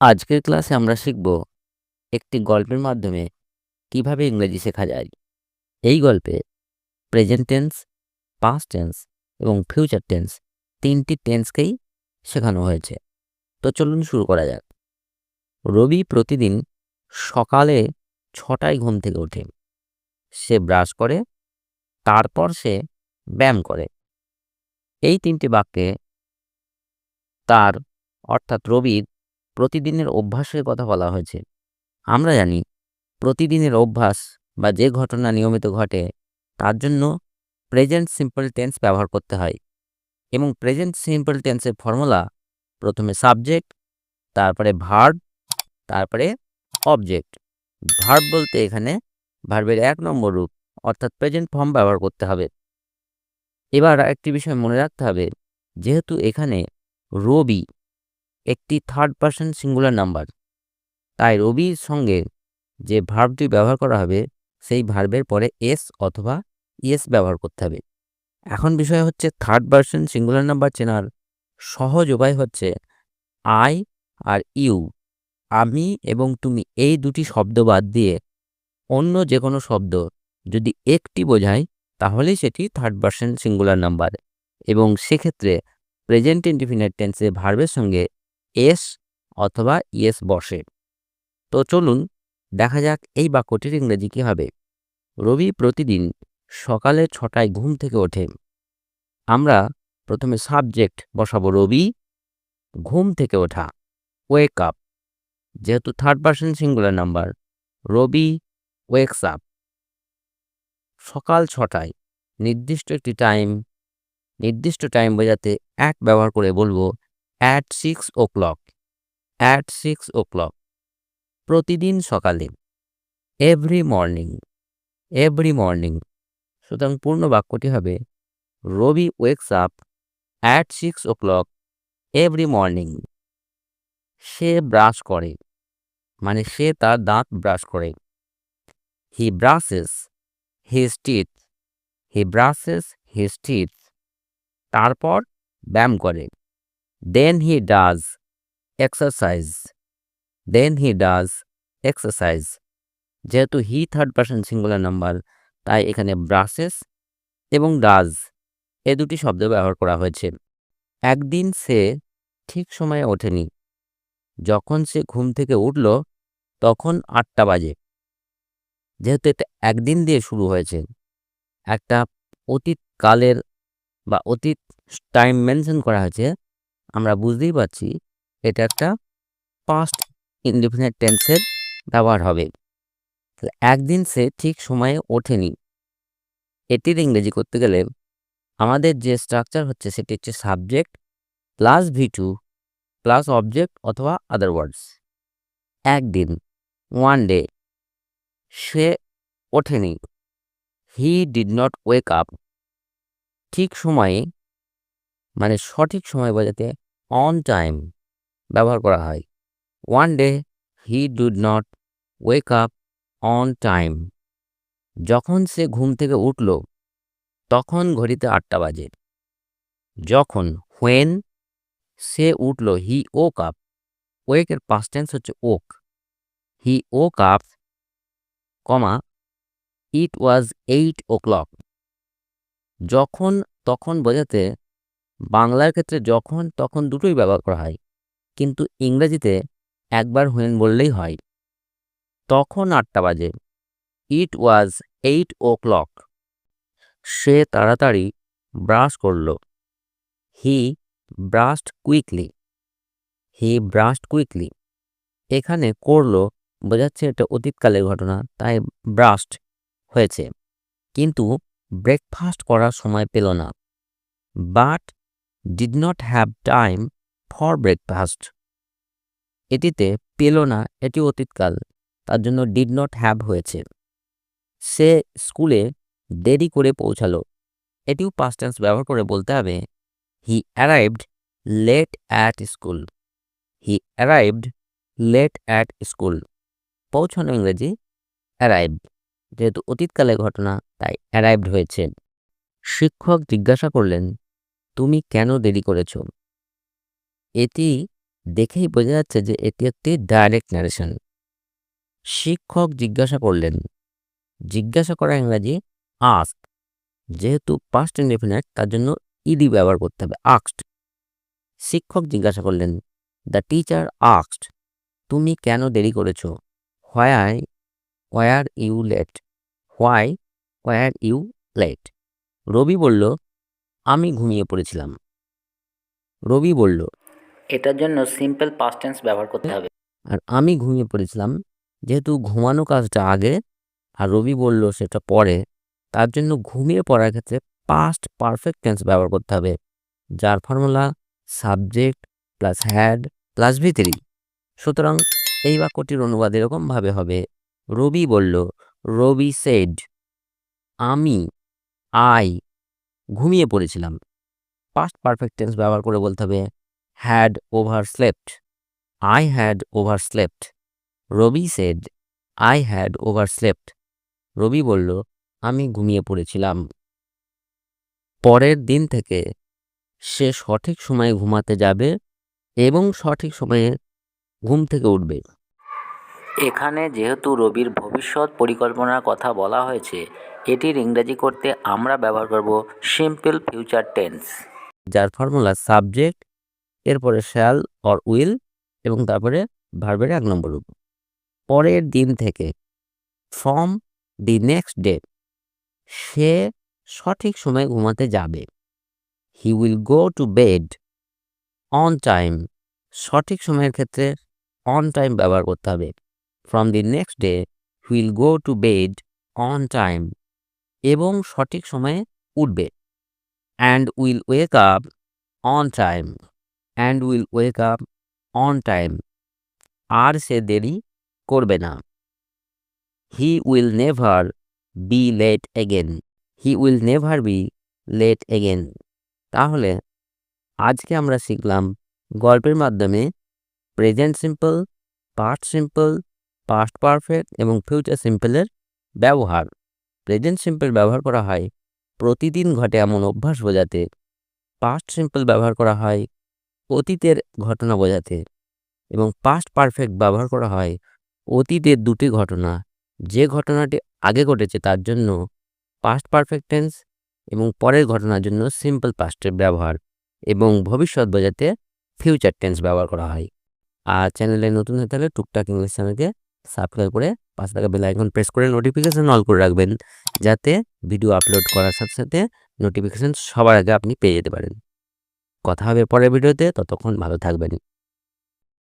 আজকের ক্লাসে আমরা শিখব একটি গল্পের মাধ্যমে কিভাবে ইংরেজি শেখা যায়। এই গল্পে প্রেজেন্ট টেন্স, পাস্ট টেন্স এবং ফিউচার টেন্স তিনটি টেন্সকেই শেখানো হয়েছে। তো চলুন শুরু করা যাক। রবি প্রতিদিন সকালে 6টায় ঘুম থেকে ওঠে। সে ব্রাশ করে, তারপর সে ব্যায়াম করে। এই তিনটি বাক্যে তার অর্থাৎ রবির প্রতিদিনের অভ্যাসের কথা বলা হয়েছে। আমরা জানি প্রতিদিনের অভ্যাস বা যে ঘটনা নিয়মিত ঘটে তার জন্য প্রেজেন্ট সিম্পল টেন্স ব্যবহার করতে হয় এবং প্রেজেন্ট সিম্পল টেন্সের ফর্মুলা প্রথমে সাবজেক্ট, তারপরে ভার্ব, তারপরে অবজেক্ট। ভার্ব বলতে এখানে ভার্বের 1 নম্বর রূপ অর্থাৎ প্রেজেন্ট ফর্ম ব্যবহার করতে হবে। এবার একটি বিষয় মনে রাখতে হবে, যেহেতু এখানে রবি একটি থার্ড পারসন সিঙ্গুলার নাম্বার, তাই রবির সঙ্গে যে ভার্বটি ব্যবহার করা হবে সেই ভার্বের পরে এস অথবা ইএস ব্যবহার করতে হবে। এখন বিষয় হচ্ছে থার্ড পারসন সিঙ্গুলার নাম্বার চেনার সহজ উপায় হচ্ছে আই আর ইউ, আমি এবং তুমি, এই দুটি শব্দ বাদ দিয়ে অন্য যে কোনো শব্দ যদি একটি বোঝায় তাহলেই সেটি থার্ড পারসন সিঙ্গুলার নাম্বার এবং সেক্ষেত্রে প্রেজেন্ট ইনডিফিনিট টেন্সে ভার্বের সঙ্গে এস অথবা ইএস বসে। তো চলুন দেখা যাক এই বাক্যটির ইংরেজি কী হবে। রবি প্রতিদিন সকালে 6টায় ঘুম থেকে ওঠে। আমরা প্রথমে সাবজেক্ট বসাবো রবি, ঘুম থেকে ওঠা, ওয়েক আপ। যেহেতু থার্ড পারসন সিঙ্গুলার নাম্বার, রবি ওয়েকস আপ। সকাল 6টায় নির্দিষ্ট একটি টাইম, নির্দিষ্ট টাইম বোঝাতে অ্যাট ব্যবহার করে বলবো অ্যাট 6 o'clock, অ্যাট 6 o'clock। প্রতিদিন সকালে, এভরি মর্নিং, এভরি মর্নিং। সুতরাং পূর্ণ বাক্যটি হবে Ravi wakes up at 6 o'clock every morning. সে ব্রাশ করে, মানে সে তার দাঁত ব্রাশ করে। He brushes his teeth, he brushes his teeth. তারপর ব্যায়াম করে। Then he does exercise, then he does exercise. যেহেতু he third person singular number, তাই এখানে ব্রাশেস এবং ডাজ এ দুটি শব্দ ব্যবহার করা হয়েছে। একদিন সে ঠিক সময়ে ওঠেনি। যখন সে ঘুম থেকে উঠল তখন 8টা বাজে। যেহেতু এটা একদিন দিয়ে শুরু হয়েছে, একটা অতীতকালের বা অতীত টাইম মেনশন করা হয়েছে, আমরা বুঝতেই পারছি এটা একটা পাস্ট ইনডিফিনিট টেন্সের ব্যবহার হবে। একদিন সে ঠিক সময়ে ওঠেনি, এটির ইংরেজি করতে গেলে আমাদের যে স্ট্রাকচার হচ্ছে সেটি হচ্ছে subject plus V2 plus object অথবা আদার ওয়ার্ডস। একদিন, ওয়ান ডে। সে ওঠেনি, he did not wake up. ঠিক সময়ে, মানে সঠিক সময় বোঝাতে অন টাইম ব্যবহার করা হয়। One day he did not wake up on time. যখন সে ঘুম থেকে উঠল তখন ঘড়িতে 8টা বাজে। যখন, হোয়েন সে উঠল, হি ওক আপ। ওয়েকের পাস্ট টেন্স হচ্ছে woke. He woke up, comma, it was 8 o'clock। যখন তখন বোঝাতে বাংলার ক্ষেত্রে যখন তখন দুটোই ব্যবহার করা হয়, কিন্তু ইংরেজিতে একবার হোয়েন বললেই হয়। তখন 8টা বাজে, ইট ওয়াজ 8 o'clock। সে তাড়াতাড়ি ব্রাশ করল, হি ব্রাশড কুইকলি, হি ব্রাশড কুইকলি। এখানে করলো বোঝাচ্ছে এটা অতীতকালের ঘটনা, তাই ব্রাশড হয়েছে, কিন্তু ব্রেকফাস্ট করার সময় পেল না। But did not have time for breakfast. এটিতে পেল না, এটি অতীতকাল, তার জন্য ডিড নট হ্যাভ হয়েছে। সে স্কুলে দেরি করে পৌঁছালো, এটিও পাস্ট টেন্স ব্যবহার করে বলতে হবে he arrived late at school, he arrived late at school. পৌঁছানো ইংরেজি অ্যারাইভ, যেহেতু অতীতকালের ঘটনা তাই অ্যারাইভড হয়েছে। শিক্ষক জিজ্ঞাসা করলেন, তুমি কেন দেরি করেছ? এটি দেখেই বোঝা যাচ্ছে যে এটি একটি ডাইরেক্ট ন্যারেশন। শিক্ষক জিজ্ঞাসা করলেন। জিজ্ঞাসা করা ইংরাজি আস্ক। যেহেতু পাস্ট ইনডেফিনিট তার জন্য ইডি ব্যবহার করতে হবে, আস্কড। শিক্ষক জিজ্ঞাসা করলেন। দ্য টিচার আস্কড, তুমি কেন দেরি করেছ? Why were you late? Why were you late? Ravi বলল, আমি ঘুমিয়ে পড়েছিলাম। রবি বলল, এটার জন্য সিম্পল পাস্ট টেন্স ব্যবহার করতে হবে। আর আমি ঘুমিয়ে পড়েছিলাম, যেহেতু ঘুমানো কাজটা আগে আর রবি বলল সেটা পরে, তার জন্য ঘুমিয়ে পড়ার ক্ষেত্রে পাস্ট পারফেক্ট টেন্স ব্যবহার করতে হবে, যার formula subject plus had plus V3। সুতরাং এই বাক্যটির অনুবাদ এরকমভাবে হবে, রবি বলল, রবি সেড, আমি ঘুমিয়ে পড়েছিলাম। পাস্ট পারফেক্ট টেন্স ব্যবহার করে বলতে হবে had overslept, I had overslept. Ravi said, I had overslept. Ravi বলল, আমি ঘুমিয়ে পড়েছিলাম। পরের দিন থেকে সে সঠিক সময়ে ঘুমাতে যাবে এবং সঠিক সময়ে ঘুম থেকে উঠবে। এখানে যেহেতু রবির ভবিষ্যৎ পরিকল্পনার কথা বলা হয়েছে, এটির ইংরেজি করতে আমরা ব্যবহার করব সিম্পল ফিউচার টেন্স, যার ফর্মুলা সাবজেক্ট, এরপরে শ্যাল অর উইল এবং তারপরে ভার্বের 1 নম্বর রূপ। পরের দিন থেকে, ফ্রম দি নেক্সট ডে, সে সঠিক সময়ে ঘুমাতে যাবে। He will go to bed on time. সঠিক সময়ের ক্ষেত্রে অন টাইম ব্যবহার করতে হবে। From the next day he will go to bed on time, এবং সঠিক সময়ে উঠবে। And will ওয়েক up on time. And will ওয়েক up on time, আর সে দেরি করবে না। He will never be late again. He will never be late again. তাহলে আজকে আমরা শিখলাম গল্পের মাধ্যমে present simple, past simple, past perfect এবং ফিউচার সিম্পলের ব্যবহার। প্রেজেন্ট সিম্পল ব্যবহার করা হয় প্রতিদিন ঘটে এমন অভ্যাস বোঝাতে। পাস্ট সিম্পল ব্যবহার করা হয় অতীতের ঘটনা বোঝাতে, এবং পাস্ট পারফেক্ট ব্যবহার করা হয় অতীতের দুটি ঘটনা, যে ঘটনাটি আগে ঘটেছে তার জন্য পাস্ট পারফেক্ট টেন্স এবং পরের ঘটনার জন্য সিম্পল পাস্টের ব্যবহার, এবং ভবিষ্যৎ বোঝাতে ফিউচার টেন্স ব্যবহার করা হয়। আর চ্যানেলে নতুন হয়ে থাকলে টুকটাক ইংলিশ চ্যানেলকে সাবস্ক্রাইব করে পাশে থাকা বেল আইকন প্রেস করে নোটিফিকেশন অল করে রাখবেন, যাতে ভিডিও আপলোড করার সাথে সাথে নোটিফিকেশন সবার আগে আপনি পেয়ে যেতে পারেন। কথা হবে পরের ভিডিওতে, ততক্ষণ ভালো থাকবেন।